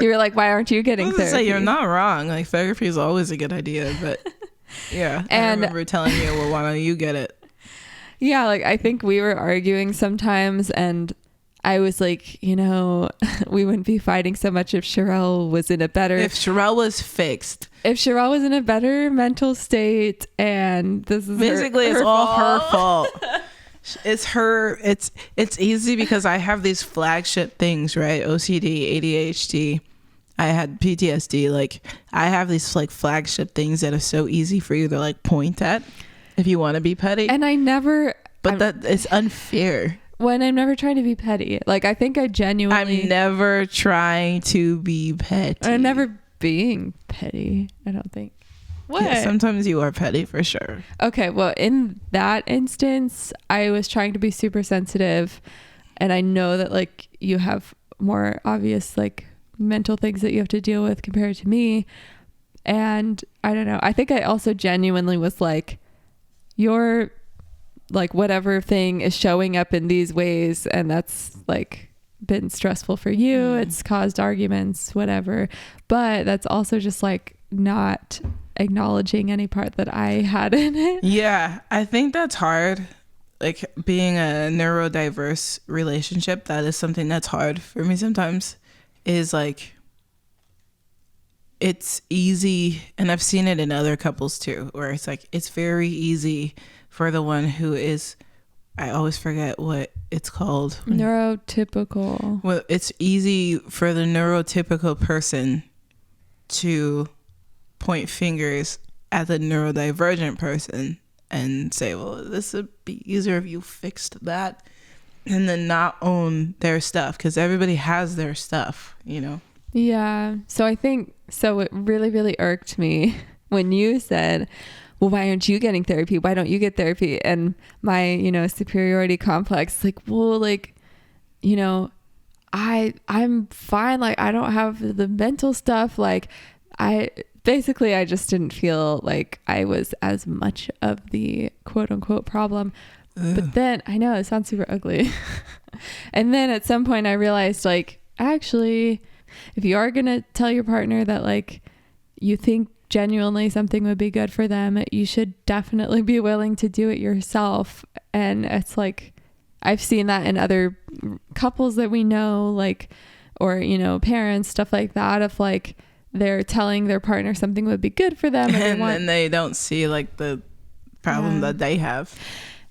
You were like, why aren't you getting therapy? Say, you're not wrong. Like therapy is always a good idea, but yeah. And I remember telling you, well, why don't you get it? Yeah. Like I think we were arguing sometimes and I was like, you know, we wouldn't be fighting so much if Sherelle was in a better... If Sherelle was fixed. If Sherelle was in a better mental state and this is basically it's all her fault. It's easy because I have these flagship things, right? OCD, ADHD. I had PTSD. Like I have these like flagship things that are so easy for you to like point at if you want to be petty. And that is unfair. When I'm never trying to be petty. Like I think I genuinely... I'm never trying to be petty. I'm never being petty, I don't think. What? Yeah, sometimes you are petty for sure. Okay, well, in that instance, I was trying to be super sensitive, and I know that like you have more obvious like mental things that you have to deal with compared to me. And I don't know. I think I also genuinely was like, your like whatever thing is showing up in these ways, and that's like been stressful for you. It's caused arguments, whatever. But that's also just like not acknowledging any part that I had in it. Yeah, I think that's hard. Like being a neurodiverse relationship, that is something that's hard for me sometimes. Is like, it's easy, and I've seen it in other couples too, where it's like it's very easy for the one who is, I always forget what it's called. Neurotypical. Well, it's easy for the neurotypical person to point fingers at the neurodivergent person and say, well, this would be easier if you fixed that, and then not own their stuff, because everybody has their stuff, you know? Yeah. So I think, so it really, really irked me when you said, well, why aren't you getting therapy? Why don't you get therapy? And my, you know, superiority complex, like, well, like, you know, I'm fine. Like, I don't have the mental stuff. Like, I just didn't feel like I was as much of the quote unquote problem. Ugh. But then I know it sounds super ugly. And then at some point I realized, like, actually, if you are going to tell your partner that like you think genuinely something would be good for them, you should definitely be willing to do it yourself. And it's like, I've seen that in other couples that we know, like, or, you know, parents, stuff like that, of like, they're telling their partner something would be good for them, and then they don't see like the problem that they have.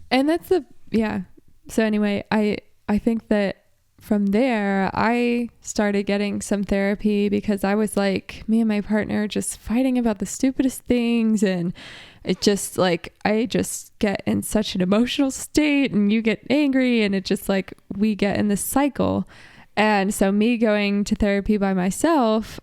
And that's so anyway, I think that from there I started getting some therapy, because I was like, me and my partner just fighting about the stupidest things, and it just like, I just get in such an emotional state and you get angry, and it just like, we get in this cycle. And so me going to therapy by myself,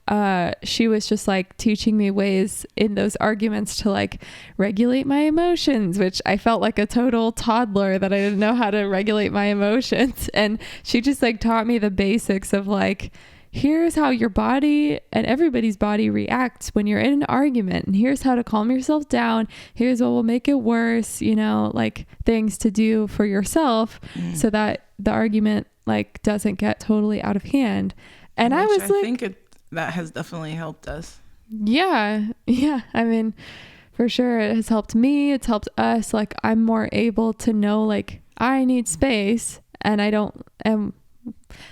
she was just like teaching me ways in those arguments to like regulate my emotions, which I felt like a total toddler that I didn't know how to regulate my emotions. And she just like taught me the basics of like, here's how your body and everybody's body reacts when you're in an argument, and here's how to calm yourself down. Here's what will make it worse, you know, like things to do for yourself so that the argument like doesn't get totally out of hand. And I think that has definitely helped us. Yeah. I mean, for sure it has helped me. It's helped us. Like, I'm more able to know like I need space, and I don't, and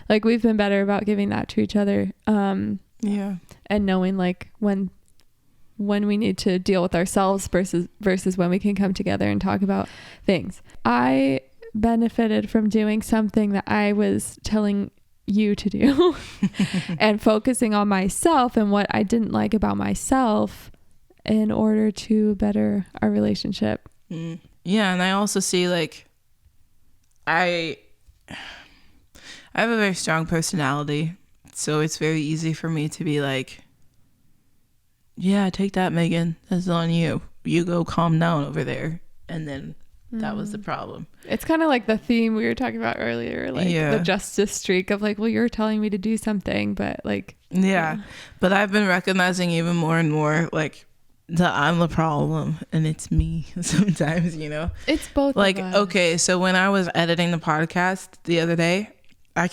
like we've been better about giving that to each other. And knowing like when we need to deal with ourselves versus when we can come together and talk about things. I benefited from doing something that I was telling you to do and focusing on myself and what I didn't like about myself in order to better our relationship. Yeah. And I also see like, I have a very strong personality, so it's very easy for me to be like, yeah, take that, Megan, that's on you, go calm down over there. And then that was the problem. It's kind of like the theme we were talking about earlier, like the justice streak of like, well, you're telling me to do something, but like, but I've been recognizing even more and more like that I'm the problem and it's me sometimes, you know. It's both like of us. Okay, so when I was editing the podcast the other day, I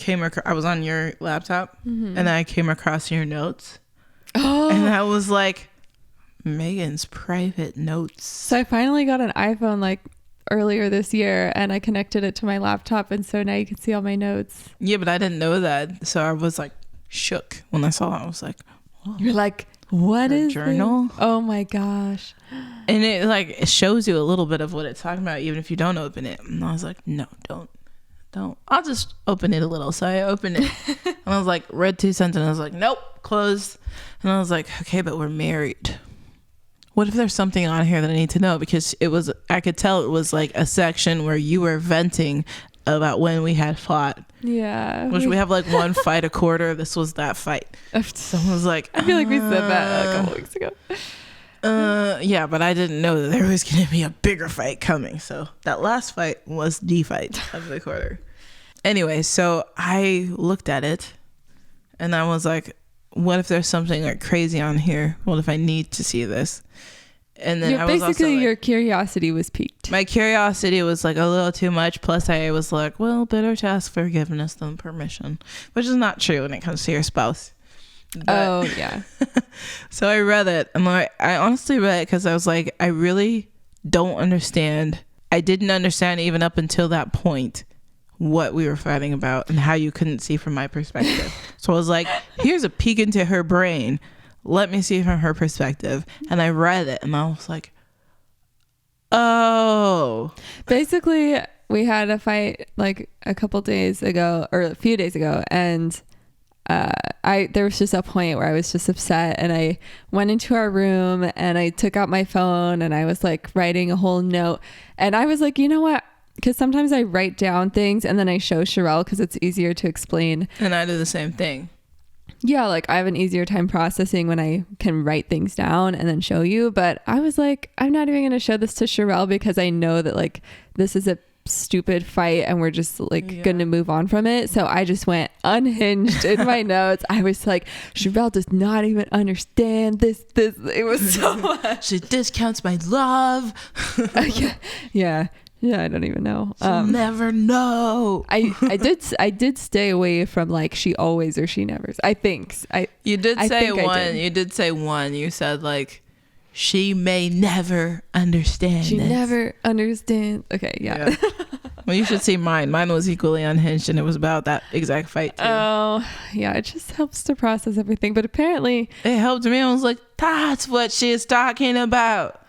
was on your laptop and I came across your notes. And I was like, Megan's private notes. So I finally got an iPhone like earlier this year, and I connected it to my laptop, and so now you can see all my notes. Yeah, but I didn't know that, so I was like shook when I saw it. I was like, whoa. You're like, what is journal this? Oh my gosh. And it shows you a little bit of what it's talking about even if you don't open it. And I was like, no, don't, I'll just open it a little. So I opened it and I was like, read 2 sentences, and I was like, nope, closed. And I was like, okay, but we're married. What if there's something on here that I need to know? Because I could tell it was like a section where you were venting about when we had fought. Yeah. Which we have like one fight a quarter. This was that fight. Someone was like, I feel like we said that a couple weeks ago. Yeah, but I didn't know that there was going to be a bigger fight coming. So that last fight was the fight of the quarter. Anyway, so I looked at it and I was like, what if there's something like crazy on here? What if I need to see this? And then your curiosity was piqued. My curiosity was like a little too much. Plus I was like, well, better to ask forgiveness than permission, which is not true when it comes to your spouse. But, yeah. So I read it and I honestly read it because I was like, I really don't understand. I didn't understand even up until that point what we were fighting about and how you couldn't see from my perspective. So I was like, here's a peek into her brain. Let me see from her perspective. And I read it and I was like, oh. Basically, we had a fight like a couple days ago or a few days ago. And there was just a point where I was just upset and I went into our room and I took out my phone and I was like writing a whole note. And I was like, you know what? Because sometimes I write down things and then I show Sherelle because it's easier to explain. And I do the same thing. Yeah, like I have an easier time processing when I can write things down and then show you. But I was like, I'm not even going to show this to Sherelle because I know that like this is a stupid fight and we're just like going to move on from it. So I just went unhinged in my notes. I was like, Sherelle does not even understand this. It was so much. She discounts my love. Yeah. Yeah, I don't even know. She'll never know. I did stay away from like she always or she never. I think you did say one. You did say one. You said like she may never understand. She never understands. Okay, yeah. Well, you should see mine. Mine was equally unhinged, and it was about that exact fight too. Oh, yeah. It just helps to process everything, but apparently it helped me. I was like, that's what she's talking about.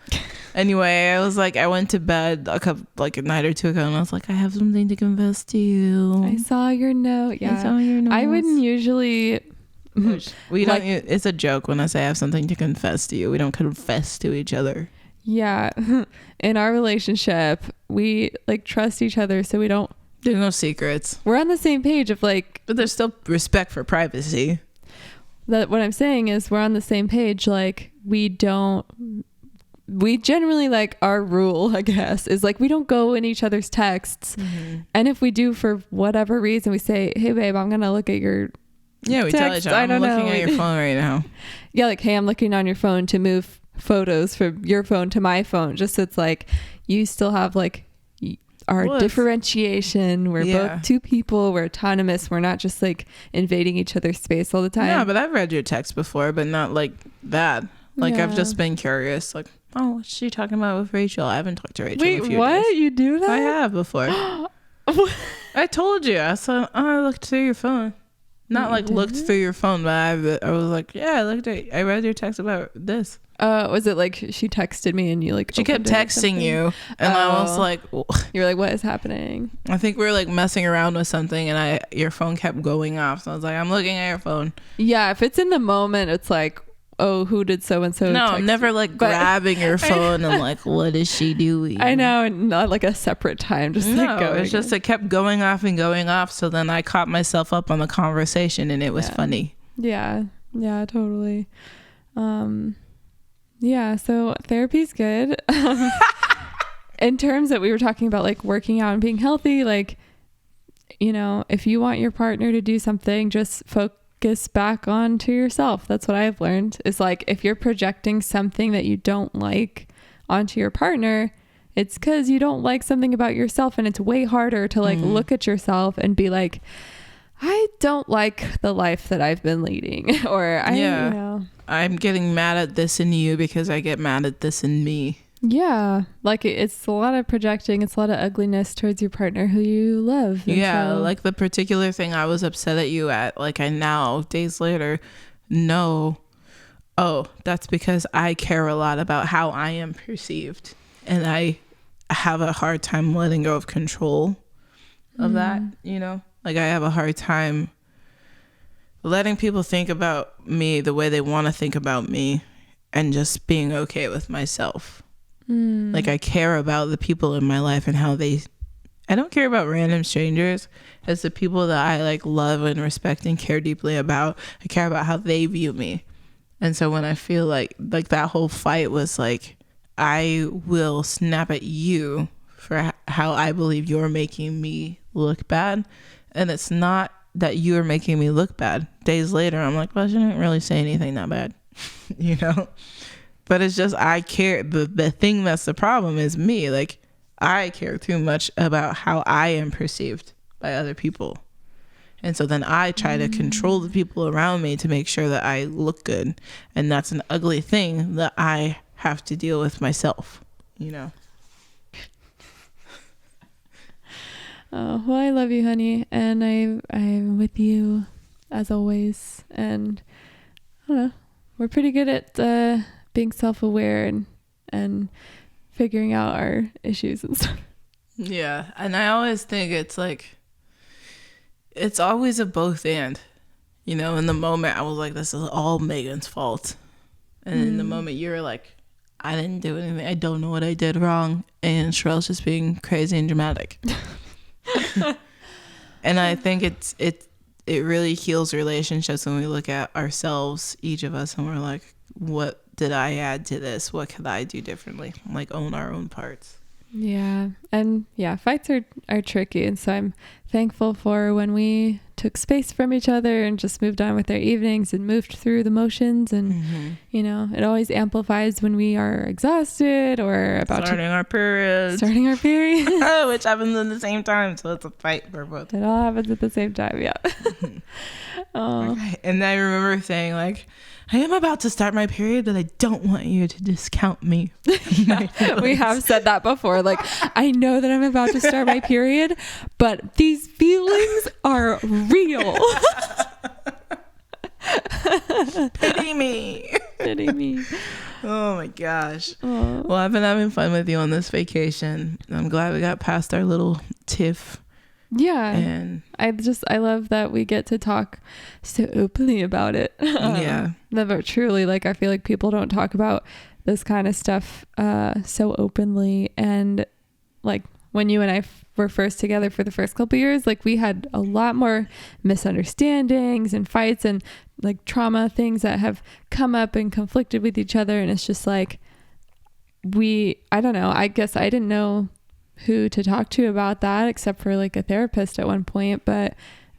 Anyway, I was like, I went to bed a night or two ago, and I was like, I have something to confess to you. I saw your note. Yeah, I saw your note. I wouldn't usually. We don't. It's a joke when I say I have something to confess to you. We don't confess to each other. Yeah, in our relationship, we like trust each other, so we don't. There's no secrets. We're on the same page of like, but there's still respect for privacy. That what I'm saying is we're on the same page. Like we generally like our rule, I guess, is like we don't go in each other's texts. Mm-hmm. And if we do for whatever reason, we say, hey babe, I'm going to look at your we tell each other, I'm looking at your phone right now. Yeah, like, hey, I'm looking on your phone to move photos from your phone to my phone. Just so it's like you still have like our differentiation. We're both two people. We're autonomous. We're not just like invading each other's space all the time. Yeah, but I've read your text before, but not like that. Like I've just been curious, like, oh, what's she talking about with Rachel? I haven't talked to Rachel in a few days. You do that? I have before. I told you. I said, oh, I looked through your phone. Not like looked through your phone, but I was like, yeah, I read your text about this. Was it like she texted me and you like she kept texting you and I was like, you were like, what is happening? I think we were like messing around with something and your phone kept going off. So I was like, I'm looking at your phone. Yeah, if it's in the moment, it's like, oh, who did so and so? No, I'm never like grabbing your phone and like, what is she doing? I know, and not like a separate time, just like going. It's just it kept going off and going off. So then I caught myself up on the conversation and it was funny. Yeah, totally. Yeah, so therapy's good. In terms that we were talking about like working out and being healthy, like, you know, if you want your partner to do something, just focus back onto yourself. That's what I've learned. Is like if you're projecting something that you don't like onto your partner, it's because you don't like something about yourself, and it's way harder to like look at yourself and be like, I don't like the life that I've been leading, or you know, I'm getting mad at this in you because I get mad at this in me. Yeah, like it's a lot of projecting. It's a lot of ugliness towards your partner who you love. Yeah, so, like the particular thing I was upset at you at, like I now, days later, know, oh, that's because I care a lot about how I am perceived. And I have a hard time letting go of control of that, you know? Like I have a hard time letting people think about me the way they want to think about me and just being okay with myself. Like I care about the people in my life and how they I don't care about random strangers. It's the people that I like love and respect and care deeply about. I care about how they view me. And so when I feel like that whole fight was like, I will snap at you for how I believe you're making me look bad. And it's not that you're making me look bad. Days later, I'm like, well, I didn't really say anything that bad, you know? But it's just, I care. The thing that's the problem is me. Like, I care too much about how I am perceived by other people. And so then I try to control the people around me to make sure that I look good. And that's an ugly thing that I have to deal with myself, you know? Oh, well, I love you, honey. And I'm with you as always. And I don't know, we're pretty good at being self-aware and figuring out our issues and stuff. Yeah. And I always think it's like, it's always a both and, you know. In the moment I was like, this is all Megan's fault, and in the moment you're like, I didn't do anything, I don't know what I did wrong, and Sherelle's just being crazy and dramatic. And I think it really heals relationships when we look at ourselves, each of us, and we're like, what did I add to this? What could I do differently? Like, own our own parts. Yeah. And yeah, fights are tricky. And so I'm thankful for when we took space from each other and just moved on with our evenings and moved through the motions. And, you know, it always amplifies when we are exhausted or about starting our period, which happens at the same time. So it's a fight for both. It all happens at the same time. Yeah. Okay. And I remember saying, like, I am about to start my period, but I don't want you to discount me. Yeah, we have said that before. Like, I know that I'm about to start my period, but these feelings are real. Pity me. Pity me. Oh my gosh. Aww. Well, I've been having fun with you on this vacation. I'm glad we got past our little tiff. Yeah. And I love that we get to talk so openly about it. Yeah. But truly, like, I feel like people don't talk about this kind of stuff so openly. And like, when you and I were first together for the first couple of years, like, we had a lot more misunderstandings and fights and like trauma things that have come up and conflicted with each other. And it's just like, I don't know, I guess I didn't know who to talk to about that except for like a therapist at one point, but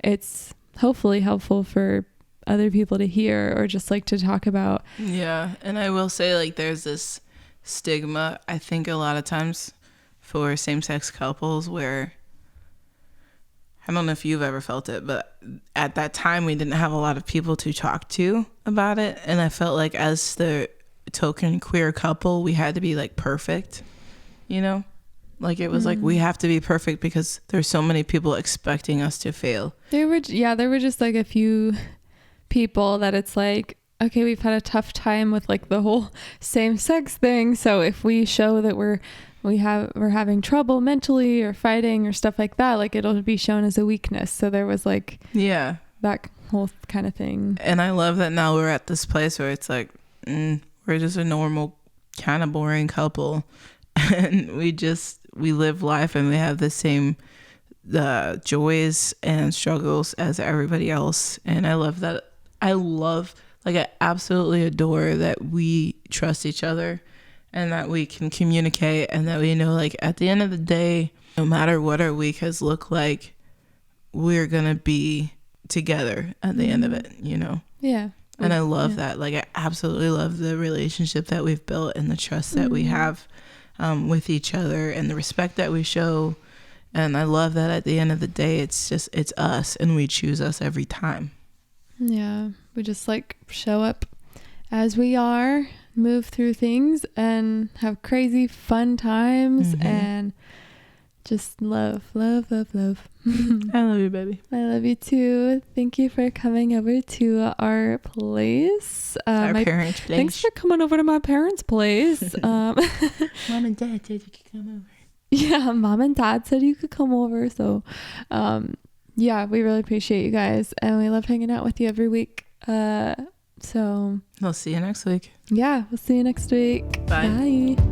it's hopefully helpful for other people to hear or just like to talk about. Yeah. And I will say, like, there's this stigma, I think, a lot of times for same-sex couples where, I don't know if you've ever felt it, but at that time we didn't have a lot of people to talk to about it. And I felt like as the token queer couple, we had to be like perfect, you know? Like, it was like, we have to be perfect because there's so many people expecting us to fail. There were just like a few people that it's like, okay, we've had a tough time with like the whole same sex thing. So if we show that we're having trouble mentally or fighting or stuff like that, like, it'll be shown as a weakness. So there was like, yeah, that whole kind of thing. And I love that now we're at this place where it's like, we're just a normal kind of boring couple. And we live life and we have the same joys and struggles as everybody else. And I love that. I absolutely adore that we trust each other and that we can communicate and that we know, like, at the end of the day, no matter what our week has looked like, we're going to be together at the end of it, you know? Yeah. And I love that. Like, I absolutely love the relationship that we've built and the trust that we have with each other and the respect that we show. And I love that at the end of the day, it's us and we choose us every time. Yeah. We just like show up as we are, move through things and have crazy fun times and just love. I love you, baby. I love you too. Thank you for coming over to our place. Our parents' place. Thanks for coming over to my parents' place. Mom and Dad said you could come over. Yeah, Mom and Dad said you could come over. So, yeah, we really appreciate you guys. And we love hanging out with you every week. So we'll see you next week. Yeah, we'll see you next week. Bye. Bye.